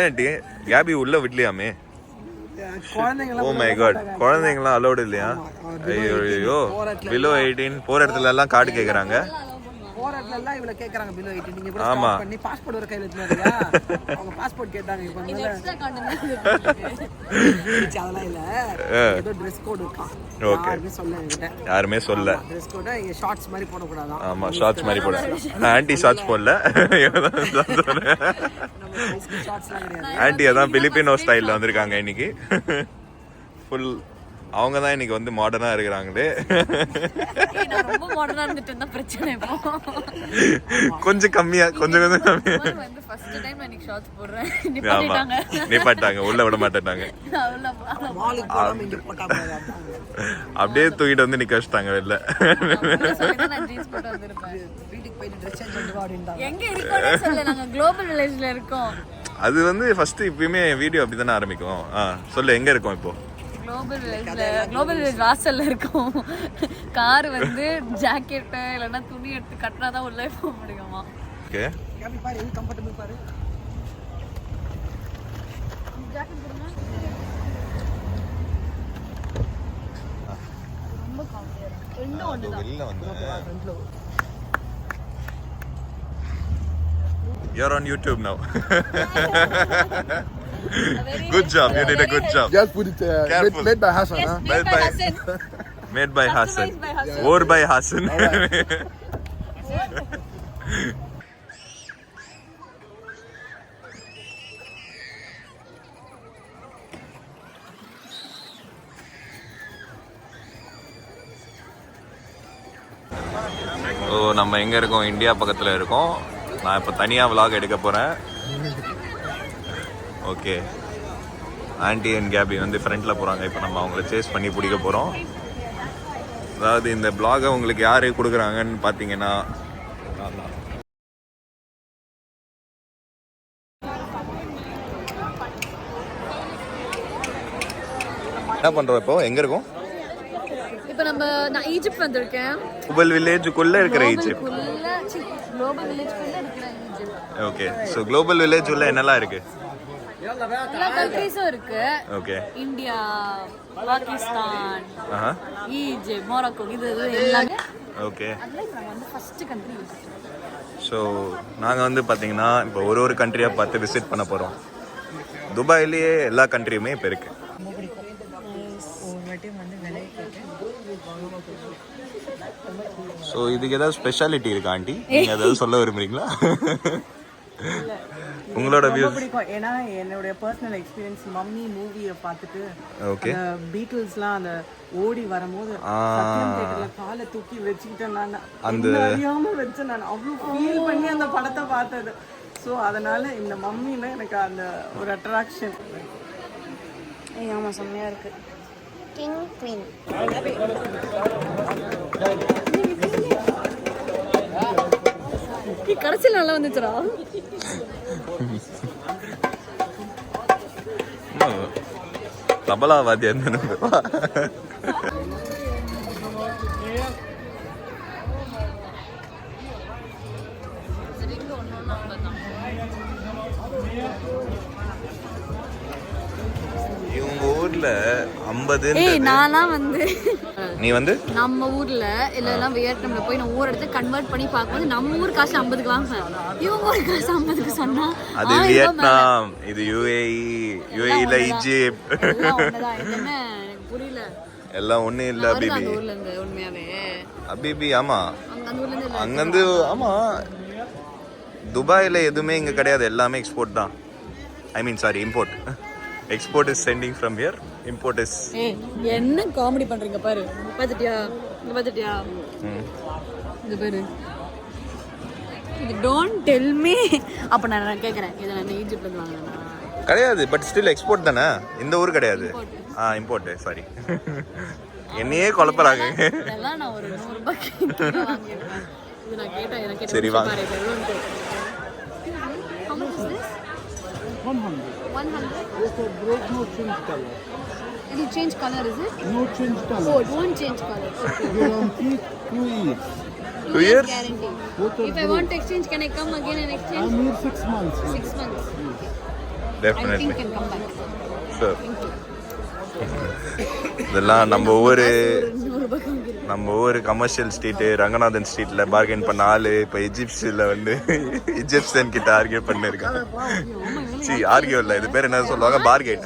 ஏன்டி கேபி உள்ள விடலையாமே? Oh my God, குழந்தைங்களாம் அலோடு இல்லையா? ஐயோ, பிலோ 18 போற இடத்துல எல்லாம் கார்டு கேக்குறாங்க. போராட்டலாம் இவள கேக்குறாங்க பிலோ 18. நீங்க கூட ஸ்டாப் பண்ணி பாஸ்போர்ட் ஒரு கையில எடுத்துறியா? அவங்க பாஸ்போர்ட் கேட்டாங்க. இப்போ வந்து எக்ஸ்ட்ரா கான்டென்ட் அதெல்லாம் இல்ல. ஏதோ Dress கோட் இருக்கா. ஓகே. யாருமே சொல்ல. Dress கோட் ஷார்ட்ஸ் மாதிரி போட கூடாதா? ஆமா, ஷார்ட்ஸ் மாதிரி போட. ஆன்ட்டி ஷார்ட்ஸ் போடல. ஆன்ட்டி அதான் பிலிப்பினோ ஸ்டைல்ல வந்திருக்காங்க இன்னைக்கு. ஃபுல் அவங்க தான் இன்னைக்கு வந்து மாடர்னா இருக்கிறாங்களே. ரொம்ப மாடர்னா இருந்துட்டு தான் பிரச்சனை. இப்போ கொஞ்சம் கம்மியா கொஞ்சம் கம்மியா வந்து ஃபர்ஸ்ட் டைம் நான் இன்னைக்கு ஷார்ட்ஸ் போடுறேன். நிப்பாட்டாங்க, உள்ள விட மாட்டாங்க. மாலுக்கு போகாம இங்க போட்டாங்க. அப்படியே தூக்கிட்டு வந்து நிக்க வச்சிட்டாங்க வெளில. நான் ஜீன்ஸ் போட்டு வந்திருப்பேன். வீட்டுக்கு போய் Dress சேஞ்ச் பண்ணிட்டு வா அப்படின்றாங்க. எங்க இருக்கோனே சொல்ல, நாங்க குளோபல் வில்லேஜ்ல இருக்கோம். அது வந்து ஃபர்ஸ்ட் இப்பயுமே வீடியோ அப்படி தானே ஆரம்பிக்கும். சொல்லு, எங்க இருக்கோம் இப்போ? குளோபல் வில்லேஜ் வாசல்ல இருக்கும். கார் வந்து ஜாக்கெட் இல்லைன்னா துணி எடுத்து கட்டினாதான் உள்ளே போக முடியுமா? ஓகே, கேபி பாரு, இது கம்ஃபர்ட்டபிள் பாரு. ஜாக்கெட் போடுங்க. ரொம்ப கம்ஃபர்ட்டபிளா இருக்கு. ரெண்டும் ஒண்ணுதான். வெளில வந்து You're on YouTube now. Good job, you did a good job. Just put it made by Hassan. Yes, Made by Hassan. Customized by Hassan. Or by Hassan. ஓ, நம்ம எங்க இருக்கோம்? இந்தியா பக்கத்துல இருக்கோம். நான் இப்போ தனியாக vlog எடுக்க போகிறேன். ஓகே, ஆன்ட்டி அண்ட் கேபி வந்து ஃப்ரண்ட்டில் போகிறாங்க. இப்போ நம்ம அவங்கள சேஸ் பண்ணி பிடிக்க போகிறோம். அதாவது இந்த vlog-ஐ உங்களுக்கு யார் கொடுக்குறாங்கன்னு பார்த்தீங்கன்னா, என்ன பண்ணுறோம் இப்போ? எங்கே இருக்கோம்? இப்போ நான் ஈஜிப்ட் வந்திருக்கேன். குளோபல் வில்லேஜுக்குள்ளே இருக்கிற ஈஜிப்ட். குளோபல் வில்லேஜ்க்குள்ள இருக்கிற Egypt. Okay, so global village உள்ள என்னெல்லாம் இருக்கு? எல்லா கண்ட்ரீஸும் இருக்கு. Okay, India, Pakistan, Egypt, Morocco, இது எல்லாமே. ஓகே, அதுல நம்ம வந்து ஃபர்ஸ்ட் கண்ட்ரி. ஸோ நாங்கள் வந்து பார்த்தீங்கன்னா இப்போ ஒரு கண்ட்ரியாக பார்த்து விசிட் பண்ண போகிறோம். துபாயிலேயே எல்லா கண்ட்ரியுமே இப்போ இருக்கு. ஸோ இதுக்கு ஏதாவது ஸ்பெஷாலிட்டி இருக்கா ஆண்டி? நீங்கள் ஏதாவது சொல்ல விரும்புறீங்களா? உங்களோட வியூ பிடிக்கும். ஏன்னா என்னோட பர்சனல் எக்ஸ்பீரியன்ஸ், மம்மி மூவியை பார்த்துட்டு ஓகே பீட்டில்ஸ்லாம் அந்த ஓடி வரும்போது சத்யம் தியேட்டர்ல காலை தூக்கி வச்சுக்கிட்டேன். நான் அந்த அறியாம வச்சேன். நான் அவ்வளோ ஃபீல் பண்ணி அந்த படத்தை பார்த்தது. ஸோ அதனால இந்த மம்மியில எனக்கு அந்த ஒரு அட்ராக்ஷன். ஆமாம், செம்மையாக இருக்கு. கிங் குவீன் கடைசியில் நல்லா வந்துச்சுரா. தபலாவாதி என்ன இவங்க ஊர்ல 50. நான்லாம் வந்து நீ வந்து நம்ம ஊர்ல இல்லைன்னா வியட்நாம்ல போய் நான் ஊர் எடுத்து கன்வெர்ட் பண்ணி பார்க்கும்போது நம்ம ஊர் காசு 50க்கு வாங்குவேன். இவங்க ஊர் காசு 50க்கு சொன்னா அது வியட்நாம், இது யுஏஇல ஈஜிப்ட் என்ன புரியல. எல்லாம் ஒண்ணு இல்ல அபிபி. அந்த ஊர்ல இருந்து உண்மையாவே அபிபி ஆமா, அந்த ஊர்ல இருந்து அங்கிருந்து ஆமா. துபாயில எதுவுமே இங்க கிடையாது, எல்லாமே எக்ஸ்போர்ட் தான். I mean sorry, import. Export is sending from here, import is. என்ன காமெடி பண்றீங்க பாரு. பாத்துட்டியா? இங்க பாத்துட்டியா? இந்த பாரு. இது டோன்ட் டெல் மீ. அப்ப நான் கேக்குறேன், இத நான் ஈஜிப்ட்ல இருந்து வாங்குறேனா? கிடையாது, பட் ஸ்டில் எக்ஸ்போர்ட் தானே. இந்த ஊர் கிடையாது. இம்போர்ட். சாரி, என்னையே குழப்பறாங்க. இதெல்லாம் நான் ஒரு 100 ரூபாய்க்கு வாங்கிடுவேன். இது நான் கேட்டேன், எனக்கு சரி வாங்க. How much is this? 100. 100. Yes, it break no change color. It will change color, is it? No change color. Oh, it won't change color. Okay. Guarantee 2 years. 2 years? Guarantee. If I want to exchange, can I come again and exchange? I'm here 6 months. 6 months. Okay. Definitely. can come back. Sure. இதெல்லாம் நம்ம ஊர் commercial street Ranganathan ஸ்ட்ரீட்ல bargain பண்ண ஆளு இப்போ இஜிப்சில் வந்து Egyptian கிட்ட argue பண்ணிருக்காங்க. ஆர்கியூ இல்லை, இது பேர் என்ன சொல்லுவாங்க, பார்கெயின்.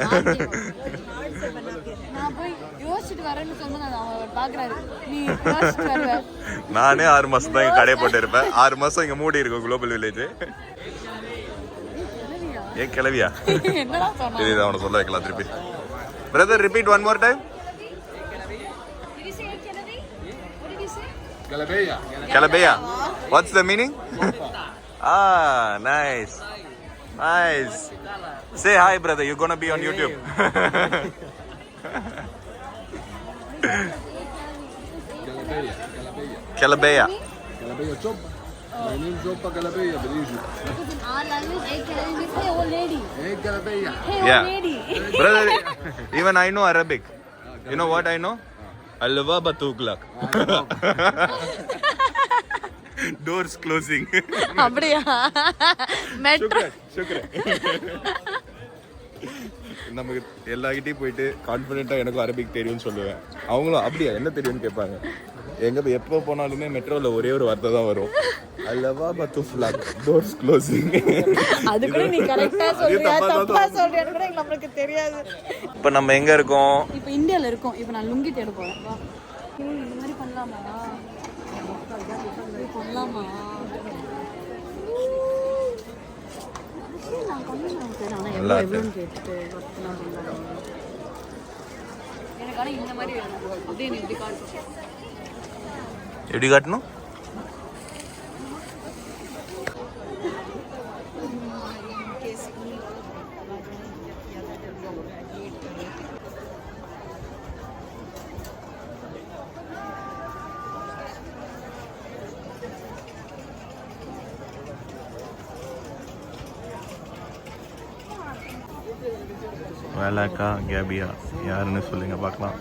நானே 6 மாசம் தான் இங்க கடையை போட்டு இருப்பேன். 6 மாசம் இங்க மூடி இருக்கும் குளோபல் வில்லேஜ். ஏன் கிளவியா தெரியுது, அவனை சொல்ல வைக்கலாம் திருப்பி. Brother, repeat one more time. Galabeya. What's the meaning? Nice. Nice. Say hi, brother. You're gonna be on YouTube. Galabeya. Galabeya chop. My name is Joppa Galabeya, Belize. Our language, hey old lady. Hey Galabeya. Hey Yeah. old lady. Brother, even I know Arabic. You know what I know? Alwa batuklak. Doors closing. அப்படியா? Metro. நமக்கு எல்லார்கிட்டையும் போயிட்டு கான்ஃபிடென்ட்டாக எனக்கும் Arabic தெரியும்னு சொல்லுவேன். அவங்களும் அப்படியா என்ன தெரியும்னு கேட்பாங்க. எங்கே எப்போ போனாலுமே மெட்ரோவில் ஒரே ஒரு வார்த்தை தான் வரும், அல்லவா பத்து ஃப்ளாக் டோர்ஸ் க்ளோசிங். அது கூட நீ கரெக்டாக சொல்றியா தப்பா சொல்றியான்னு கூட நமக்கு தெரியாது. இப்போ நம்ம எங்கே இருக்கோம்? இப்போ இந்தியாவில் இருக்கோம். இப்போ நான் லுங்கி தேட போகிறேன். வா, இந்த மாதிரி பண்ணலாமா? பண்ணலாமா? எவ்வளோன்னு கேட்டுட்டு எனக்கு ஆனால் இந்த மாதிரி வேணும். அப்படியே நீ இப்படி காட்டு. எப்படி காட்டணும்? வேலாக்கா கேபியா யாருன்னு சொல்லுங்க பார்க்கலாம்.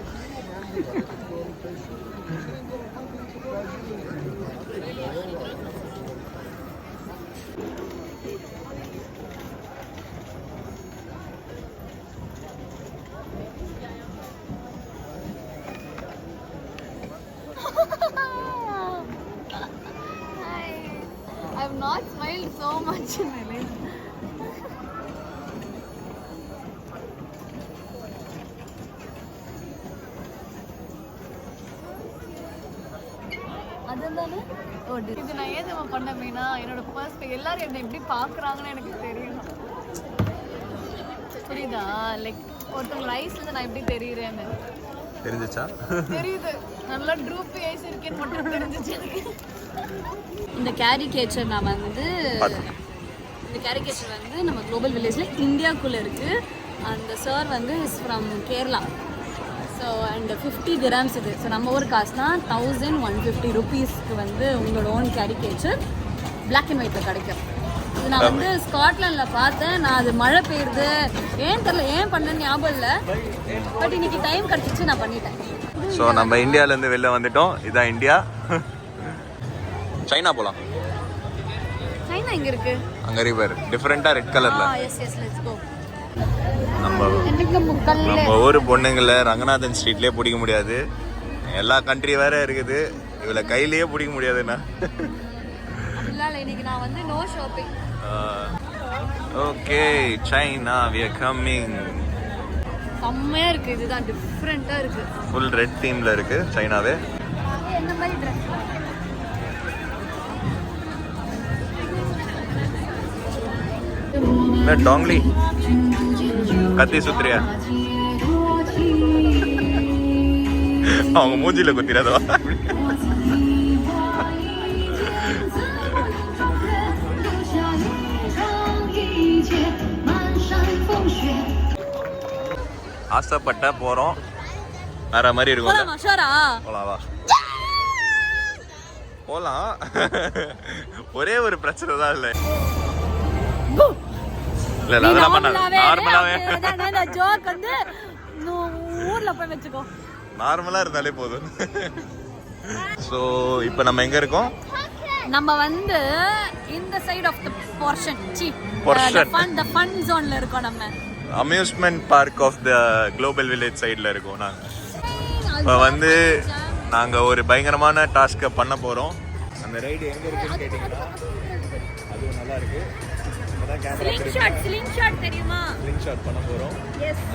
I have not smiled so much in my life. அதுதானே இது நான் ஏன் நம்ம பண்ணமேனா என்னோட ஃபர்ஸ்ட் எல்லாரும் என்ன எப்படி பார்க்குறாங்கன்னு எனக்கு தெரியும். புரியுதா? லைக் ஒருத்தவங்க ஐஸ்ல நான் எப்படி தெரியுறேன்னு தெரிஞ்சிச்சா? தெரியுது. நல்லா ட்ரூப்பி ஐஸ் இருக்கேன்னு மட்டும் தெரிஞ்சிச்சு எனக்கு. இந்த கேரிகேச்சர் நான் வந்து இந்த கேரிகேச்சர் வந்து நம்ம குளோபல் வில்லேஜில் இந்தியாவுக்குள்ளே இருக்குது. அந்த சார் வந்து is from Kerala. So and 50 dirhams இது. ஸோ நம்ம ஊர் காசுனா 1150 rupeesக்கு வந்து உங்களோட ஓன் கேரிகேச்சர் பிளாக் அண்ட் ஒயிட்டில் கிடைக்கும். இது நான் வந்து ஸ்காட்லாண்டில் பார்த்தேன். நான் அது மழை பெய்யுது ஏன் தெரில, ஏன் பண்ணேன்னு ஞாபகம் இல்லை. பட் இன்னைக்கு டைம் கிடச்சிச்சு, நான் பண்ணிட்டேன். ஸோ நம்ம இந்தியாவிலேருந்து வெளில வந்துட்டோம். இதான் இந்தியா. சைனா போகலாம். சைனா எங்கே இருக்கு? அங்கே ரிவர் டிஃப்ரெண்ட்டாக ரெட் கலரில். Yes yes let's go. நம்ம ஊர் பொண்ணுங்களை ரங்கநாதன் ஸ்ட்ரீட்லேயே பிடிக்க முடியாது. எல்லா கண்ட்ரி வேற இருக்குது, இவளை கையிலேயே பிடிக்க முடியாதுண்ணா. இன்னைக்கு நான் வந்து no shopping. Okay, China we are coming. செம்மையா இருக்கு. இதுதான் டிஃப்ரெண்டா இருக்கு. ஃபுல் ரெட் தீம்ல இருக்கு சைனாவே. என்ன மாதிரி ட்ரெஸ்? मैं डोंगली கத்தி சுத்திரியா? அவங்க மூஞ்சில குத்திராதவா? ஆசைப்பட்ட போறோம். வேற மாதிரி இருக்கும். போலாம் வா போலாம். ஒரே ஒரு பிரச்சனை தான் இல்லை. இல்ல அதெல்லாம் பண்ணாத. நார்மலாவே அந்த ஜோக் வந்து ஊர்ல போய் வெச்சுக்கோ. நார்மலா இருந்தாலே போதும். சோ இப்போ நம்ம எங்க இருக்கோம்? நம்ம வந்து இந்த side of the portion the fun zoneல இருக்கோம் நம்ம. Amusement park of the global village சைடில் இருக்கோம் நாங்கள். இப்போ வந்து நாங்கள் ஒரு பயங்கரமான டாஸ்க்கை பண்ண போகிறோம். அந்த ரைடு எங்கே இருக்குன்னு கேட்டிங்கன்னா அதுவும் நல்லா இருக்கு. ஸ்லிங் ஷாட் தெரியுமா? ஸ்லிங் ஷாட் பண்ண போகிறோம்.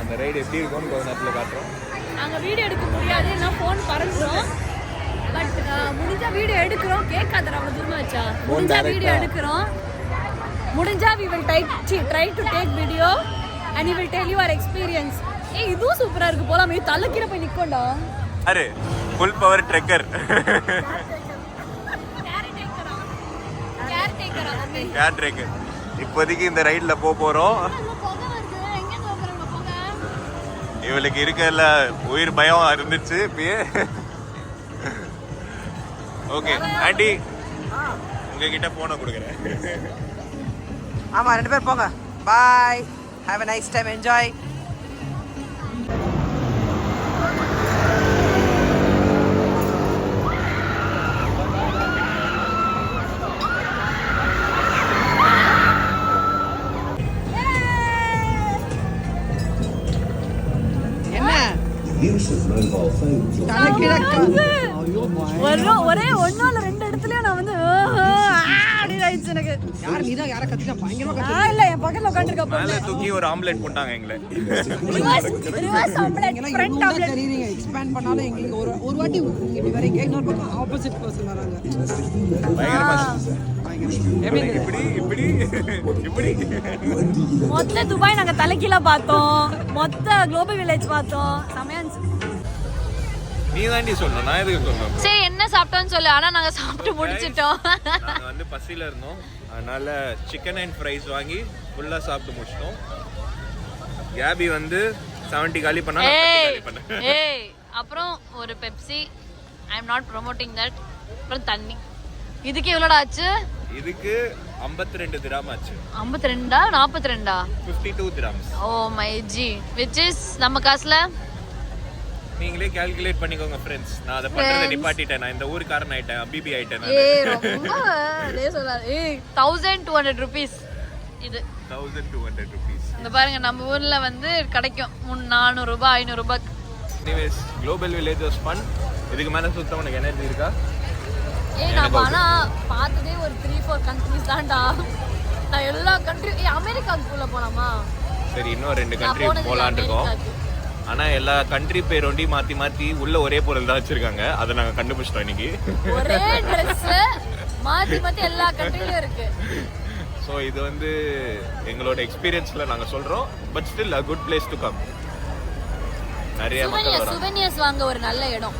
அந்த ரைடு எப்படி இருக்கும்னு கொஞ்ச நேரத்தில் காட்டுறோம். அங்கே வீடியோ எடுக்க முடியாது, நான் ஃபோன் பறந்துடும். பட் முடிஞ்சா வீடியோ எடுக்கிறோம். கேட்காதரா அவ்வளோ தூரமாக வச்சா? முடிஞ்சா வீடியோ எடுக்கிறோம். முடிஞ்சா we will try to take video and we will tell you our experience. ஏய் இதுவும் சூப்பரா இருக்கு. போலாம் இது தலக்கிற போய் நிக்கோண்டா. அரே full power trekker. Care trekker. இப்போதைக்கு இந்த ரைட்ல போறோம். இவளுக்கு இருக்கல உயிர் பயம் இருந்துச்சு இப்பயே. ஓகே ஆண்டி உங்ககிட்ட போனை கொடுக்குறேன். ஆமா 2 பேர் போங்க. Bye. Have a nice time. enjoy. ஒரே ஒன்னோ இல்ல 2 இடத்துல நான் வந்து அப்படி ஆயிடுச்சு எனக்கு. யார் நீதான் யார கத்திட்டா பயங்கரமா இல்ல என் பக்கத்துல உட்கார்ந்திருக்க மேல தூக்கி ஒரு ஆம்லெட் போட்டாங்க எங்களை. ரிவர்ஸ் ஆம்லெட் ஃப்ரண்ட் ஆம்லெட் தெரியுங்க. எக்ஸ்பேண்ட் பண்ணாலும் எங்களுக்கு ஒரு வாட்டி இப்படி வரீங்க, இன்னொரு பக்கம் ஆப்போசிட் பர்சன் வராங்க. பயங்கரமா இப்படி மொத்த துபாய் நாங்க தலைகீழ பார்த்தோம். மொத்த குளோபல் வில்லேஜ் பார்த்தோம். சமயன்ஸ் நீ தாண்டி சொல்லணும், நான் எதுக்கு சொல்லணும்? சரி என்ன சாப்பிட்டோம்னு சொல்லு. ஆனா நாங்க சாப்பிட்டு முடிச்சிட்டோம். நாங்க வந்து பசியில இருந்தோம், அதனால சிக்கன் அண்ட் ஃப்ரைஸ் வாங்கி ஃபுல்லா சாப்பிட்டு முடிச்சிட்டோம். கேபி வந்து 70 காலி பண்ணா ஏய் அப்புறம் ஒரு Pepsi. I am not promoting that. அப்புறம் தண்ணி. இதுக்கு எவ்வளோடா ஆச்சு? இதுக்கு 52 திராம் ஆச்சு. 52 42 52 grams. Oh my G, which is நம்ம காசுல நீங்களே கால்குலேட் பண்ணிக்கோங்க ஃப்ரெண்ட்ஸ். நான் அத பண்றத நிப்பாட்டிட்டேன். நான் இந்த ஊர்க்காரன் ஆயிட்டேன், அபிபி ஆயிட்டேன். ஏய் ரொம்ப அதே சொல்லாத. ஏய் 1200 rupees இது. 1200 rupees. இந்த பாருங்க நம்ம ஊர்ல வந்து கிடைக்கும் 400 ரூபாய் 500 ரூபாய். Anyways global village was fun. இதுக்கு மேல சுத்த உனக்கு எனர்ஜி இருக்கா? ஏய் நான் ஆனா பார்த்ததே ஒரு 3-4 கண்ட்ரீஸ் தான்டா. நான் எல்லா கண்ட்ரி அமெரிக்காக்குள்ள போலாமா? சரி இன்னும் 2 கண்ட்ரி போலான்னு இருக்கோம். ஆனா எல்லா கண்ட்ரி பேர் ஒண்டி மாத்தி மாத்தி உள்ள ஒரே பொருள் தான் வச்சிருக்காங்க. அதை நாங்க கண்டுபிடிச்சிட்டோம் இன்னைக்கு. ஒரே Dress மாத்தி மாத்தி எல்லா கண்ட்ரிலயும் இருக்கு. சோ இது வந்து எங்களோட எக்ஸ்பீரியன்ஸ்ல நாங்க சொல்றோம். But still a good place to come. நிறைய மக்கள் வராங்க. சுவெனியர்ஸ் வாங்க ஒரு நல்ல இடம்.